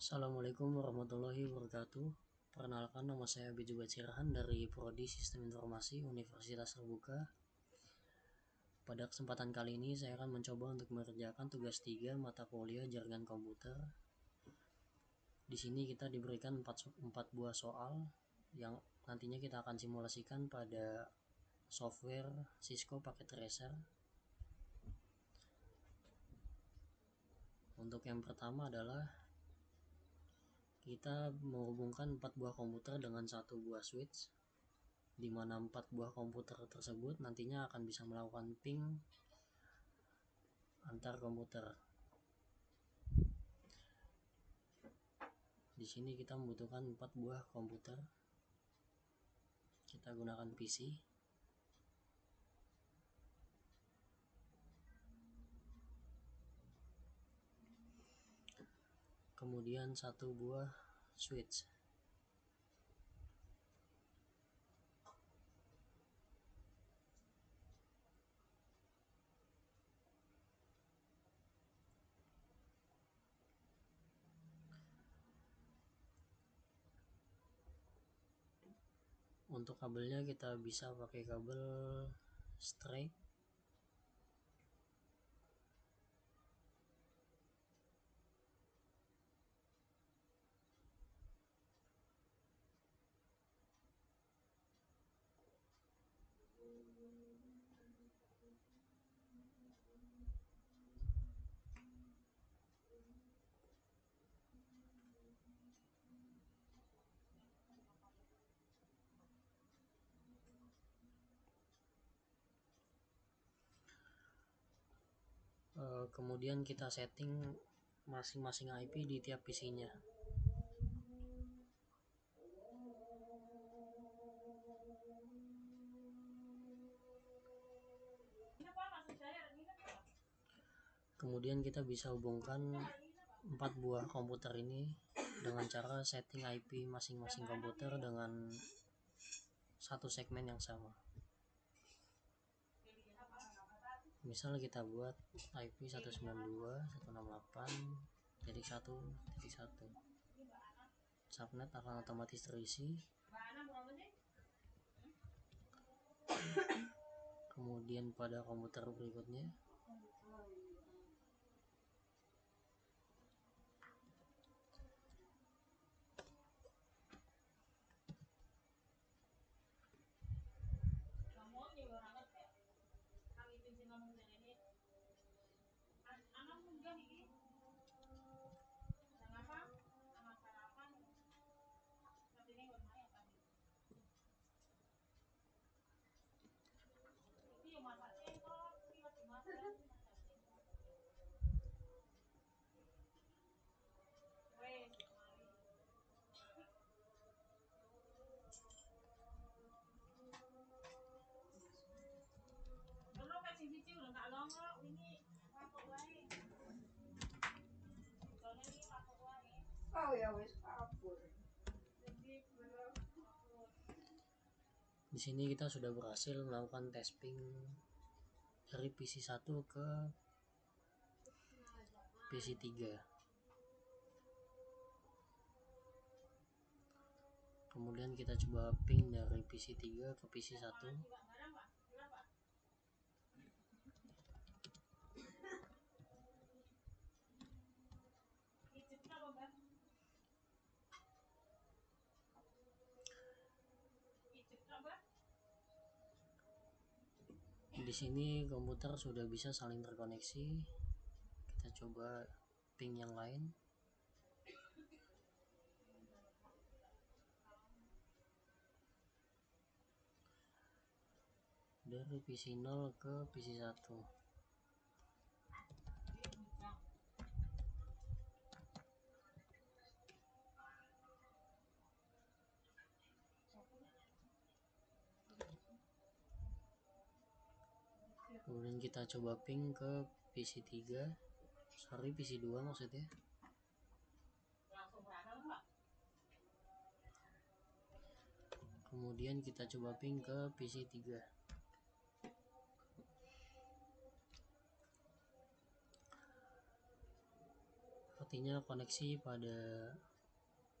Assalamualaikum warahmatullahi wabarakatuh. Perkenalkan, nama saya Beju Bacirahan dari Prodi Sistem Informasi Universitas Terbuka. Pada kesempatan kali ini saya akan mencoba untuk mengerjakan tugas 3 mata kuliah jaringan komputer. Di sini kita diberikan 4 buah soal yang nantinya kita akan simulasikan pada software Cisco Packet Tracer. Untuk yang pertama adalah kita menghubungkan 4 buah komputer dengan 1 buah switch, di mana 4 buah komputer tersebut nantinya akan bisa melakukan ping antar komputer. Di sini kita membutuhkan 4 buah komputer. Kita gunakan PC. Kemudian 1 buah switch. Untuk kabelnya kita bisa pakai kabel straight. Kemudian kita setting masing-masing IP di tiap PC-nya. Kemudian kita bisa hubungkan 4 buah komputer ini dengan cara setting IP masing-masing komputer dengan satu segmen yang sama. Misal kita buat IP 192.168.1.1. Subnet akan otomatis terisi. Kemudian pada komputer berikutnya di sini kita sudah berhasil melakukan testing dari PC 1 ke PC 3. Kemudian kita coba ping dari PC 3 ke PC 1. Di sini komputer sudah bisa saling terkoneksi. Kita coba ping yang lain. Dari PC 0 ke PC 1. Kemudian kita coba ping ke PC 3. PC 2 maksudnya. Kemudian kita coba ping ke PC 3. Artinya koneksi pada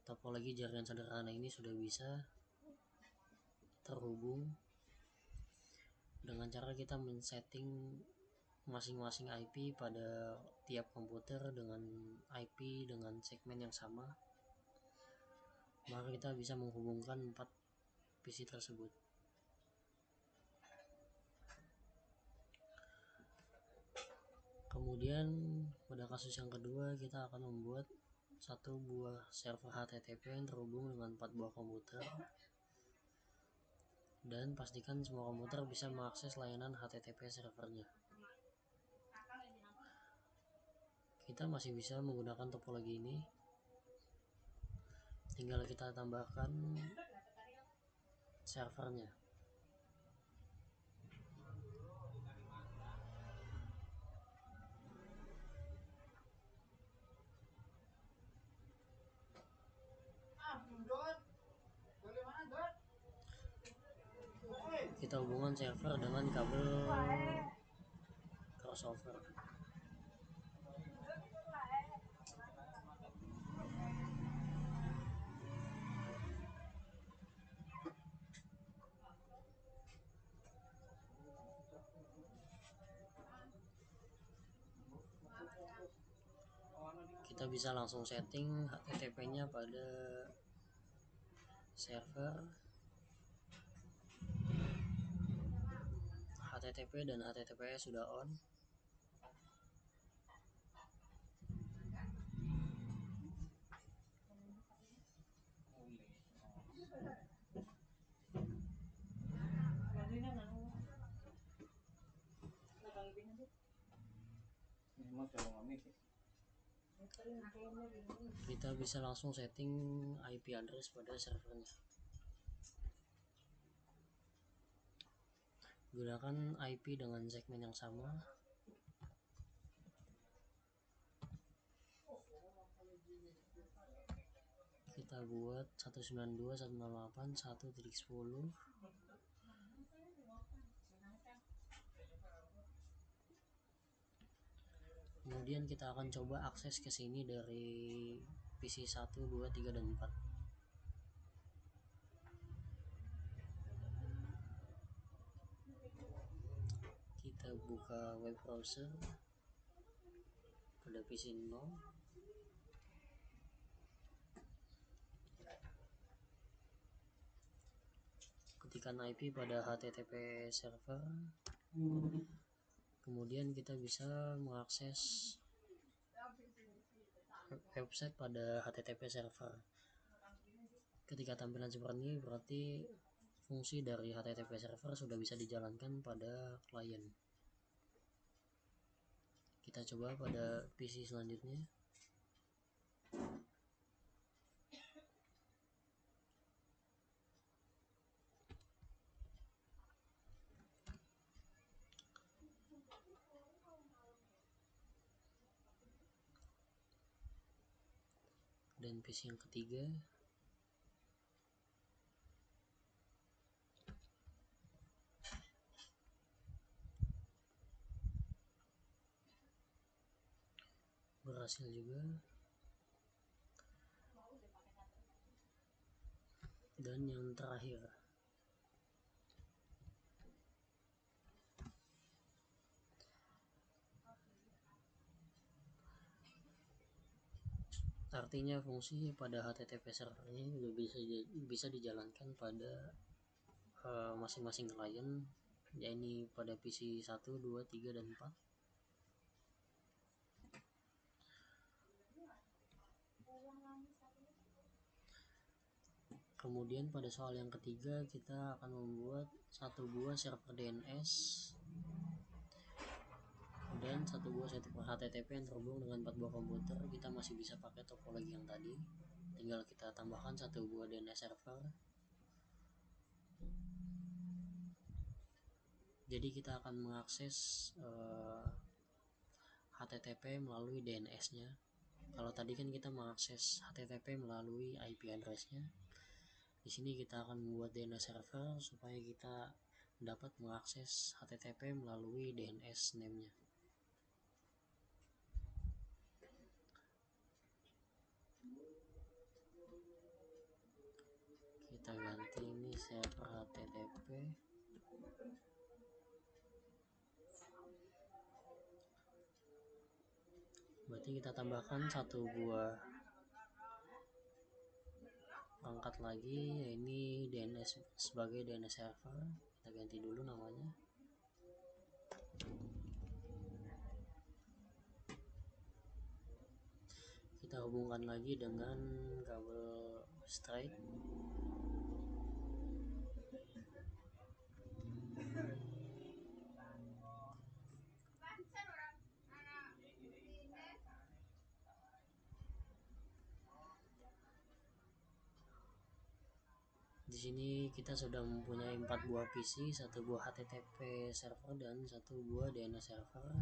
topologi jaringan sederhana ini sudah bisa terhubung dengan cara kita men-setting masing-masing IP pada tiap komputer dengan IP dengan segmen yang sama. Maka kita bisa menghubungkan 4 PC tersebut. Kemudian pada kasus yang kedua kita akan membuat satu buah server HTTP yang terhubung dengan 4 buah komputer, dan pastikan semua komputer bisa mengakses layanan HTTP servernya. Kita masih bisa menggunakan topologi ini, tinggal kita tambahkan servernya. Kita hubungkan server dengan kabel crossover. Kita bisa langsung setting HTTP-nya pada server, HTTP dan HTTPS sudah on. Kita bisa langsung setting IP address pada servernya. Gunakan IP dengan segmen yang sama. Kita buat 192.168.1.10. Kemudian kita akan coba akses ke sini dari PC 1, 2, 3, dan 4. Kita buka web browser pada PC 0. Ketikkan IP pada HTTP server. Kemudian kita bisa mengakses website pada HTTP server. Ketika tampilan seperti ini, berarti fungsi dari HTTP server sudah bisa dijalankan pada klien. Kita coba pada PC selanjutnya. Dan PC yang ketiga. Berhasil juga. Dan yang terakhir. Artinya fungsi pada HTTP server ini juga bisa dijalankan pada masing-masing klien, yaitu pada PC 1, 2, 3, dan 4. Kemudian pada soal yang ketiga kita akan membuat satu buah server DNS dan satu buah server HTTP yang terhubung dengan 4 buah komputer. Kita masih bisa pakai topologi yang tadi, tinggal kita tambahkan satu buah DNS server. Jadi kita akan mengakses HTTP melalui DNS-nya. Kalau tadi kan kita mengakses HTTP melalui IP address-nya. Di sini kita akan membuat DNS server supaya kita dapat mengakses HTTP melalui DNS name-nya. server HTTP. Berarti kita tambahkan satu buah perangkat lagi, ini DNS sebagai DNS server. Kita ganti dulu namanya. Kita hubungkan lagi dengan kabel straight. Di sini kita sudah mempunyai 4 buah PC, 1 buah HTTP server dan 1 buah DNS server.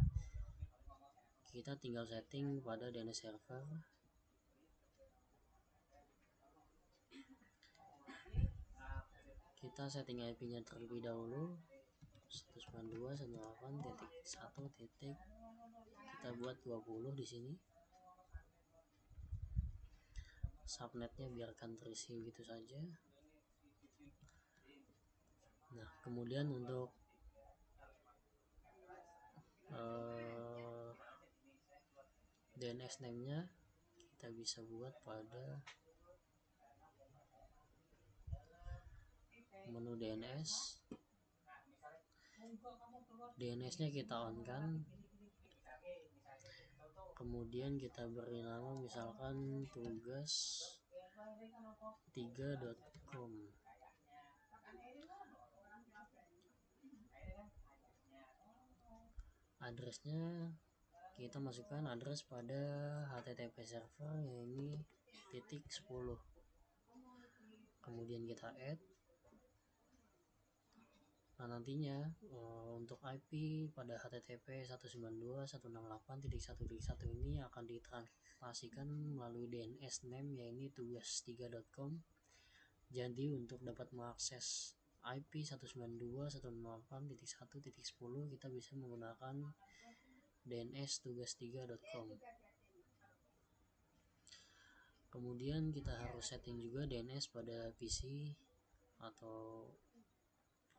Kita tinggal setting pada DNS server. Kita setting IP-nya terlebih dahulu 192.168.1. Kita buat 20 di sini. Subnetnya biarkan terisi begitu saja. Nah, kemudian untuk DNS name-nya kita bisa buat pada menu DNS. DNS-nya kita on kan. Kemudian kita beri nama misalkan tugas3.com. Addressnya kita masukkan address pada HTTP server, yaitu .10. Kemudian kita add. Nah, nantinya untuk IP pada HTTP 192.168.1.1 ini akan ditranslasikan melalui DNS name, yaitu tugas3.com. Jadi untuk dapat mengakses IP 192.168.1.10 kita bisa menggunakan DNS tugas3.com. Kemudian kita harus setting juga DNS pada PC atau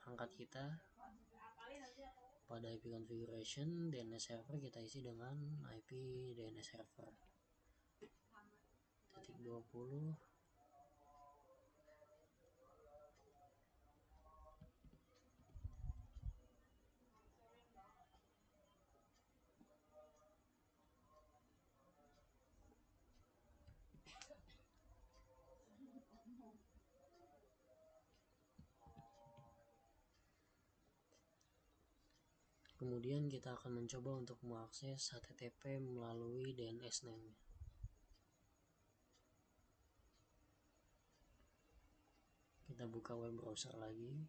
perangkat kita. Pada IP configuration, DNS server kita isi dengan IP DNS server .20. Kemudian kita akan mencoba untuk mengakses HTTP melalui DNS name. Kita buka web browser lagi.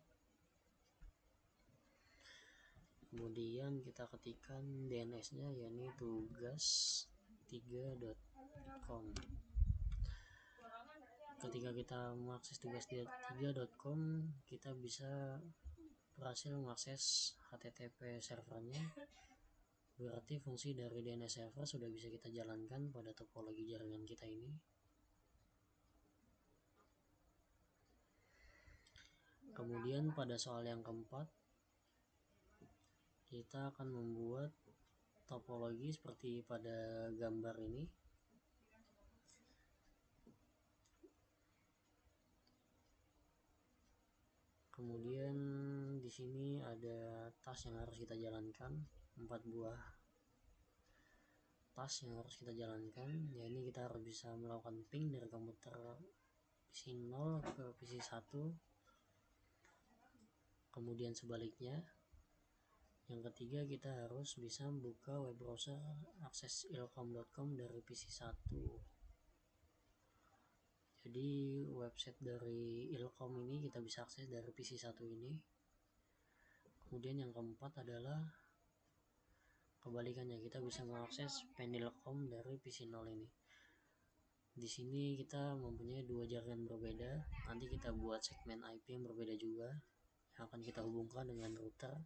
Kemudian kita ketikkan DNS-nya, yaitu tugas3.com. Ketika kita mengakses tugas3.com, kita bisa berhasil mengakses HTTP servernya. Berarti fungsi dari DNS server sudah bisa kita jalankan pada topologi jaringan kita ini. Kemudian pada soal yang keempat, kita akan membuat topologi seperti pada gambar ini. Kemudian di sini ada task yang harus kita jalankan, 4 buah task yang harus kita jalankan. Ya, ini kita harus bisa melakukan ping dari komputer PC 0 ke PC 1. Kemudian sebaliknya. Yang ketiga, kita harus bisa membuka web browser akses ilkom.com dari PC 1. Jadi website dari Ilkom ini kita bisa akses dari PC 1 ini. Kemudian yang keempat adalah kebalikannya, kita bisa mengakses Penilkom dari PC 0 ini. Di sini kita mempunyai 2 jaringan berbeda. Nanti kita buat segmen IP yang berbeda juga, yang akan kita hubungkan dengan router.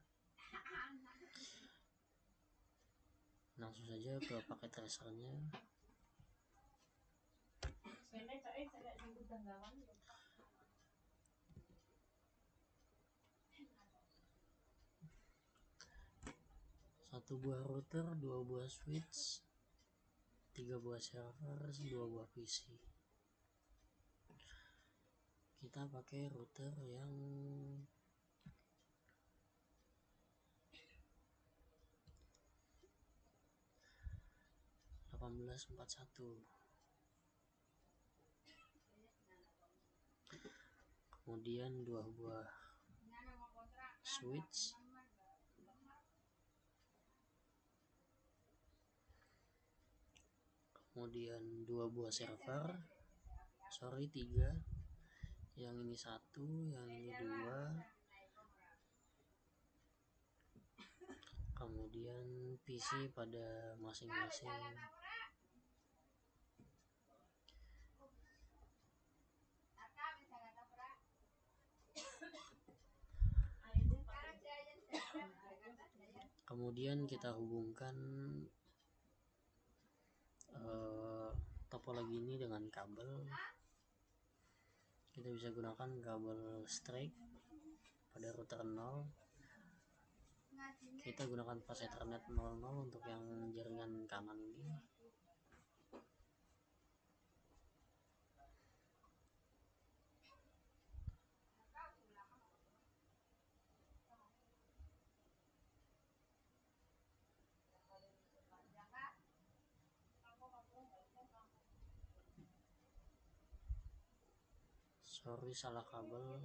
Langsung saja ke paket tracernya. 1 buah router, 2 buah switch, 3 buah server, 2 buah PC. Kita pakai router yang 1841. Kemudian 2 buah switch, kemudian 2 buah server, 3, yang ini 1, yang ini 2, kemudian PC pada masing-masing. Kemudian kita hubungkan topologi ini dengan kabel. Kita bisa gunakan kabel straight pada router 0. Kita gunakan fast ethernet 00 untuk yang jaringan kanan ini. Sorry, salah kabel.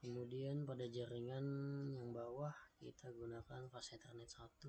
Kemudian pada jaringan yang bawah kita gunakan fast ethernet 1.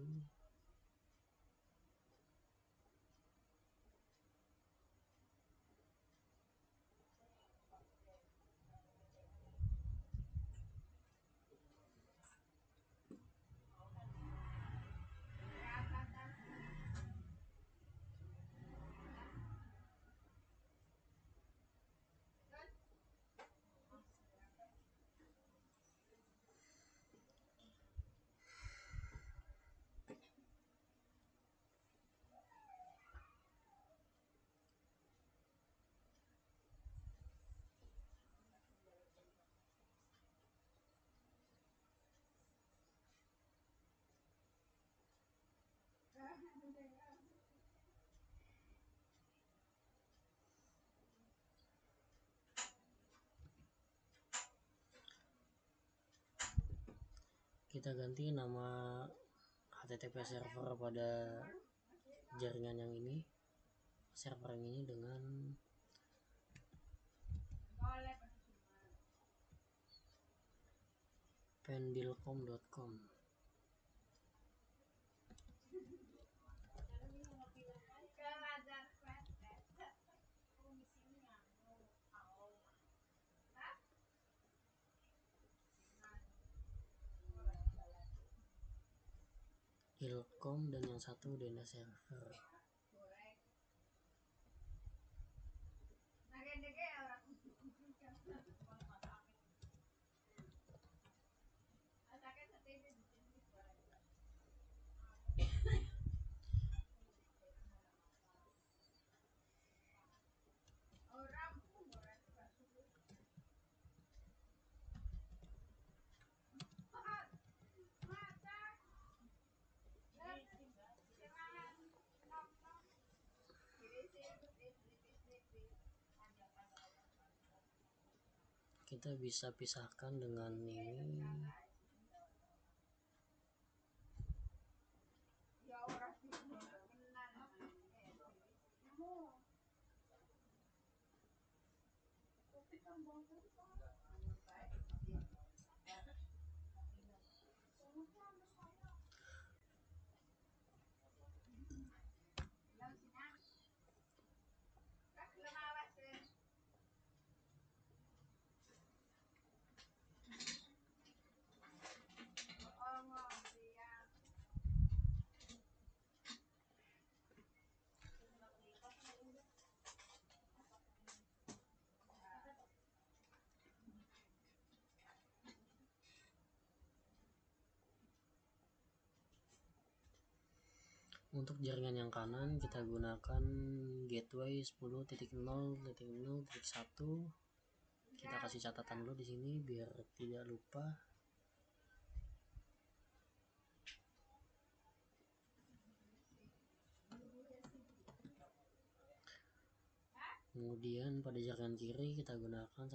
Kita ganti nama HTTP server pada jaringan yang ini, server yang ini, dengan pendilcom.com. Ilkom dan yang satu DNS server. Kita bisa pisahkan dengan ini. Untuk jaringan yang kanan kita gunakan gateway 10.0.0.1. Kita kasih catatan dulu di sini biar tidak lupa. Kemudian pada jaringan kiri kita gunakan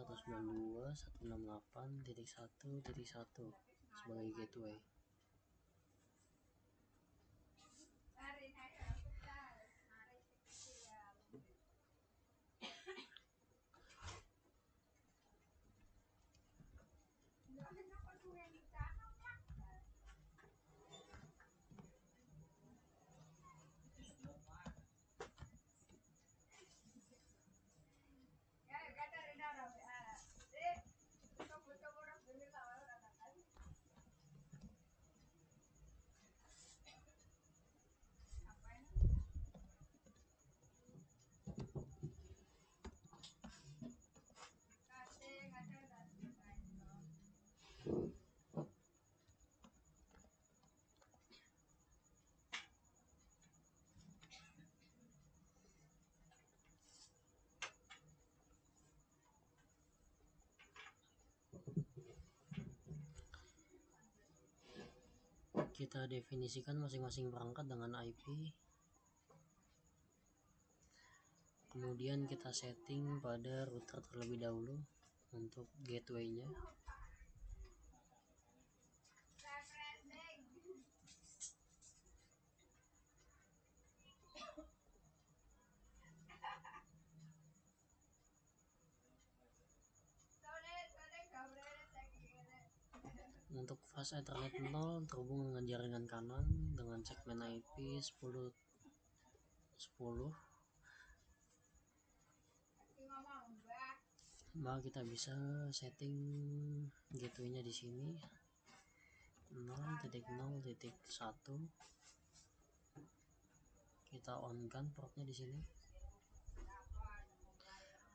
192.168.1.1 sebagai gateway. Kita definisikan masing-masing perangkat dengan IP. Kemudian kita setting pada router terlebih dahulu untuk gateway-nya. Untuk fast Ethernet 0 terhubung dengan jaringan kanan dengan segmen IP 10.10. Maka kita bisa setting gateway-nya di sini 0.0.1. Kita on kan portnya di sini.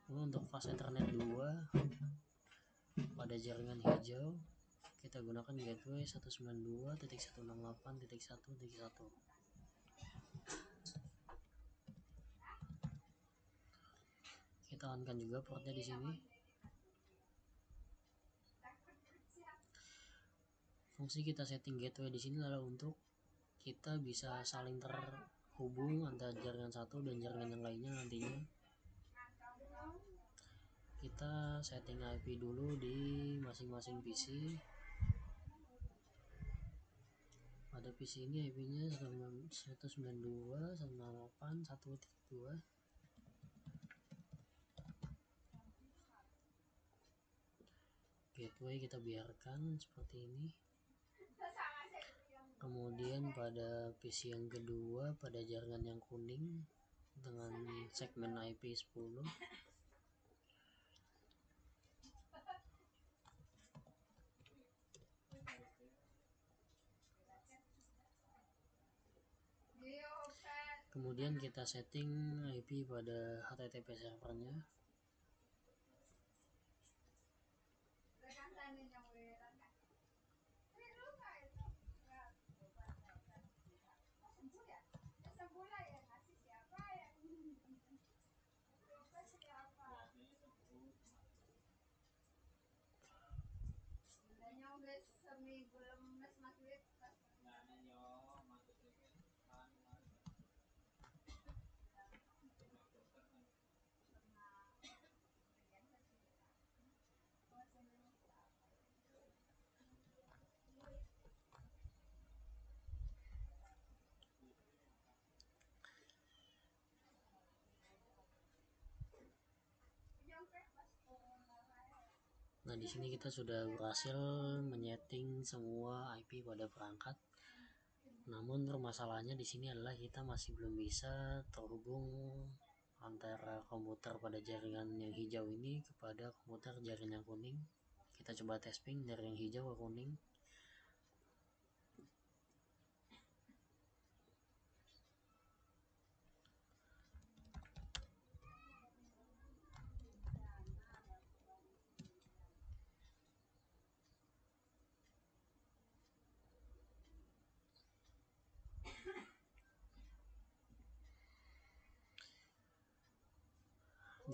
Lalu untuk fast Ethernet 2 pada jaringan hijau kita gunakan gateway 192.168.1.1. Kita on kan juga portnya di sini. Fungsi kita setting gateway di sini adalah untuk kita bisa saling terhubung antara jaringan satu dan jaringan yang lainnya nantinya. Kita setting IP dulu di masing-masing PC. Pada PC ini IP-nya 192.168.1.2. Gateway kita biarkan seperti ini. Kemudian pada PC yang kedua pada jaringan yang kuning dengan segmen IP 10, kemudian kita setting IP pada HTTP servernya. Nah, di sini kita sudah berhasil menyeting semua IP pada perangkat. Namun permasalahannya di sini adalah kita masih belum bisa terhubung antara komputer pada jaringan yang hijau ini kepada komputer jaringan yang kuning. Kita coba testing dari yang hijau ke kuning.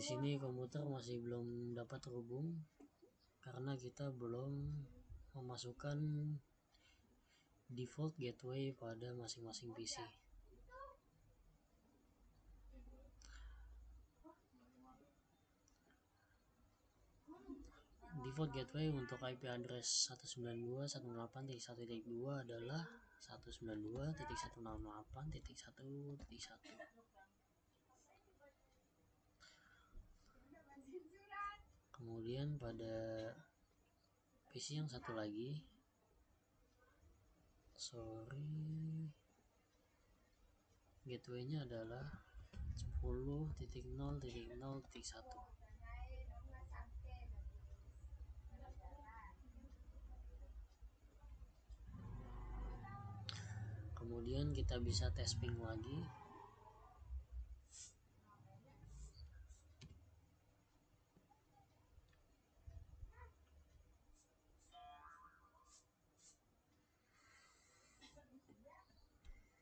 Di sini komputer masih belum dapat terhubung karena kita belum memasukkan default gateway pada masing-masing PC. Default gateway untuk IP address 192.168.1.2 adalah 192.168.1.1. Kemudian pada PC yang satu lagi, gateway-nya adalah 10.0.0.1. Kemudian kita bisa tes ping lagi.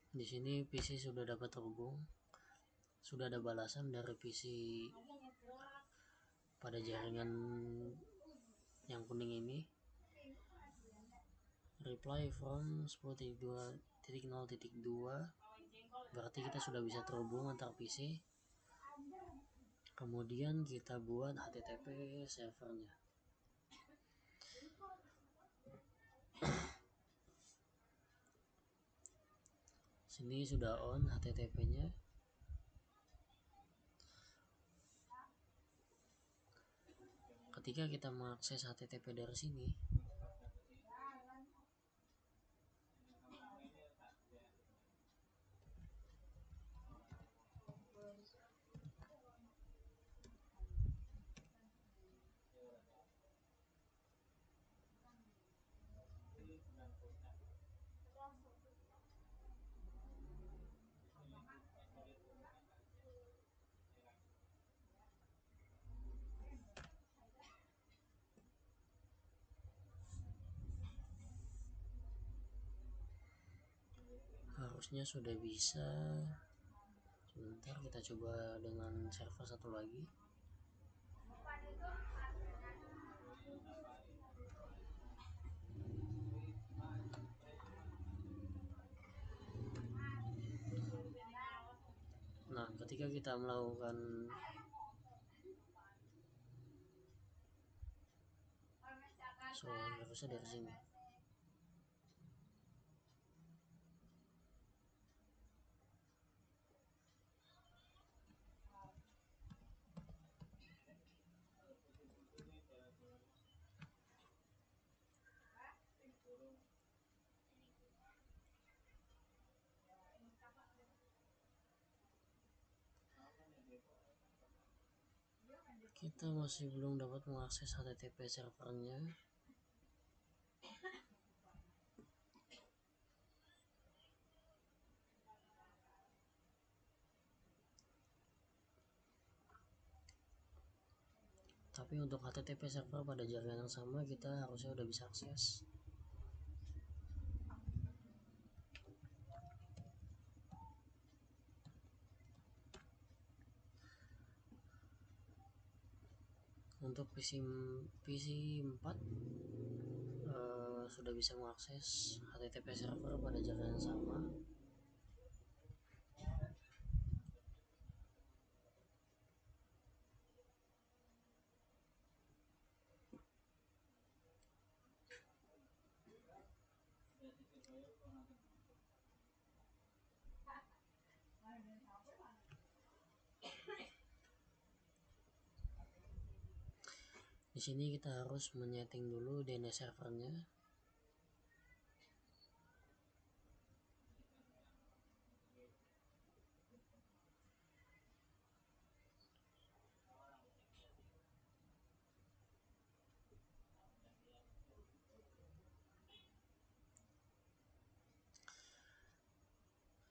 Di sini PC sudah dapat terhubung. Sudah ada balasan dari PC pada jaringan yang kuning ini. Reply from 10.2.0.2, berarti kita sudah bisa terhubung antar PC. Kemudian kita buat HTTP servernya. Sini sudah on HTTP-nya. Ketika kita mengakses HTTP dari sini, harusnya sudah bisa. Sebentar, kita coba dengan server satu lagi. Nah, ketika kita melakukan harusnya dari sini. Kita masih belum dapat mengakses HTTP servernya. Tapi untuk HTTP server pada jaringan yang sama kita harusnya udah bisa akses. Untuk PC 4 sudah bisa mengakses HTTP server pada jaringan yang sama. Di sini kita harus menyeting dulu DNS servernya.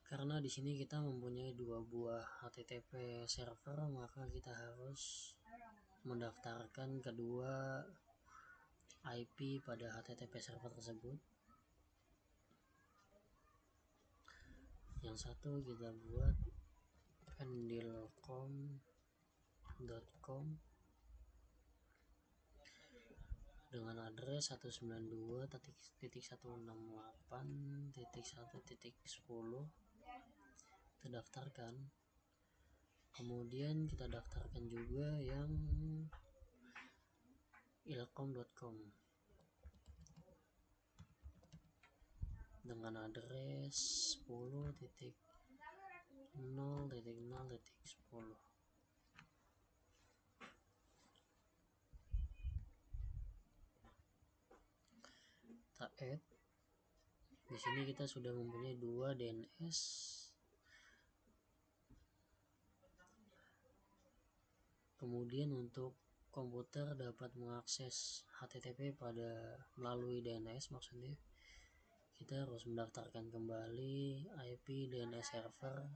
Karena di sini kita mempunyai dua buah HTTP server, maka kita harus mendaftarkan kedua IP pada HTTP server tersebut. Yang satu kita buat pendilcom ilkom.com dengan address 192.168.1.10. Kita daftarkan. Kemudian kita daftarkan juga yang ilkom.com dengan address 10.0.0.10. Kita add. Di sini kita sudah mempunyai 2 DNS. Kemudian untuk komputer dapat mengakses HTTP melalui DNS, maksudnya kita harus mendaftarkan kembali IP DNS server.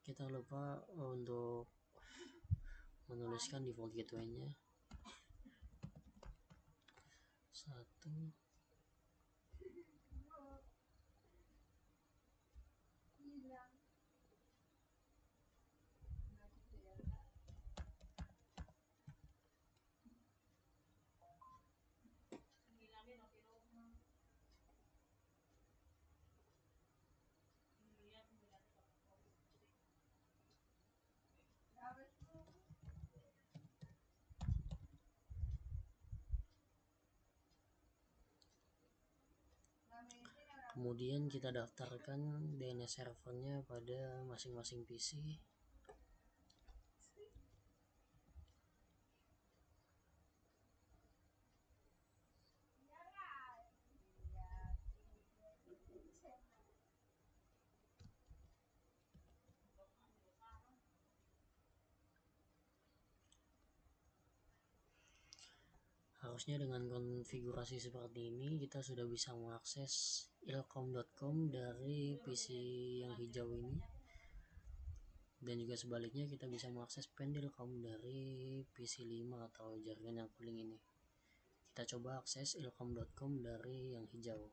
Kita lupa untuk menuliskan default gateway-nya. 1. Kemudian kita daftarkan DNS servernya pada masing-masing PC. Harusnya dengan konfigurasi seperti ini kita sudah bisa mengakses ilkom.com dari PC yang hijau ini, dan juga sebaliknya kita bisa mengakses pendilkom dari PC 5 atau jaringan yang kuning ini. Kita coba akses ilkom.com dari yang hijau.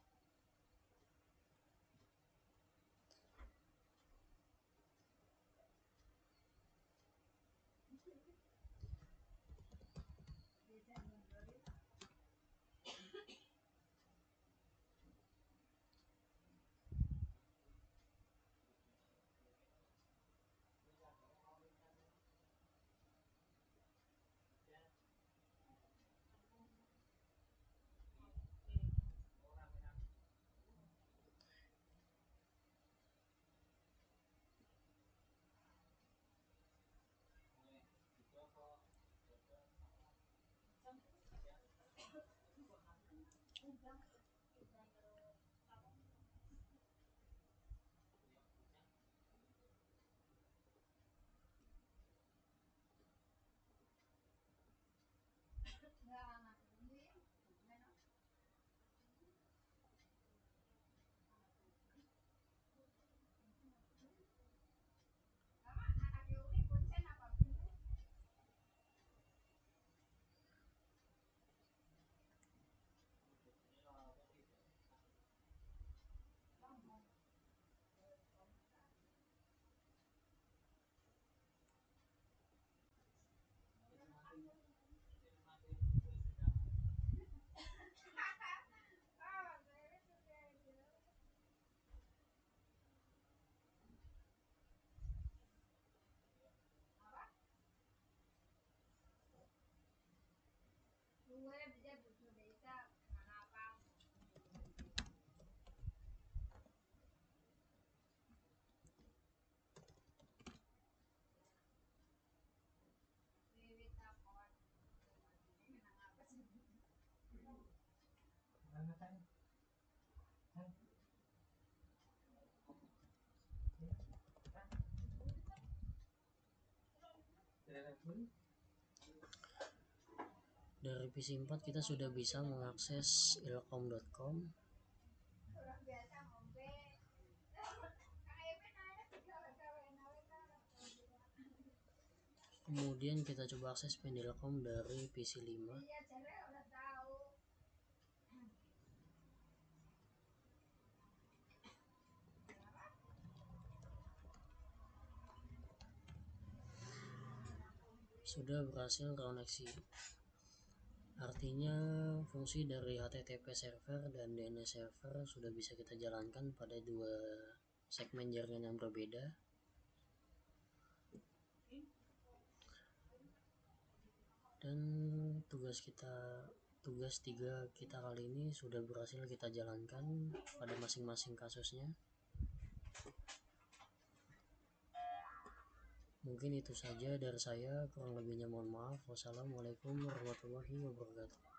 Dari PC 4 kita sudah bisa mengakses ilkom.com. Kemudian kita coba akses Pendilcom dari PC 5. Sudah berhasil koneksi. Artinya fungsi dari HTTP server dan DNS server sudah bisa kita jalankan pada dua segmen jaringan yang berbeda. Dan tugas 3 kita kali ini sudah berhasil kita jalankan pada masing-masing kasusnya. Mungkin itu saja dari saya, kurang lebihnya mohon maaf. Wassalamualaikum warahmatullahi wabarakatuh.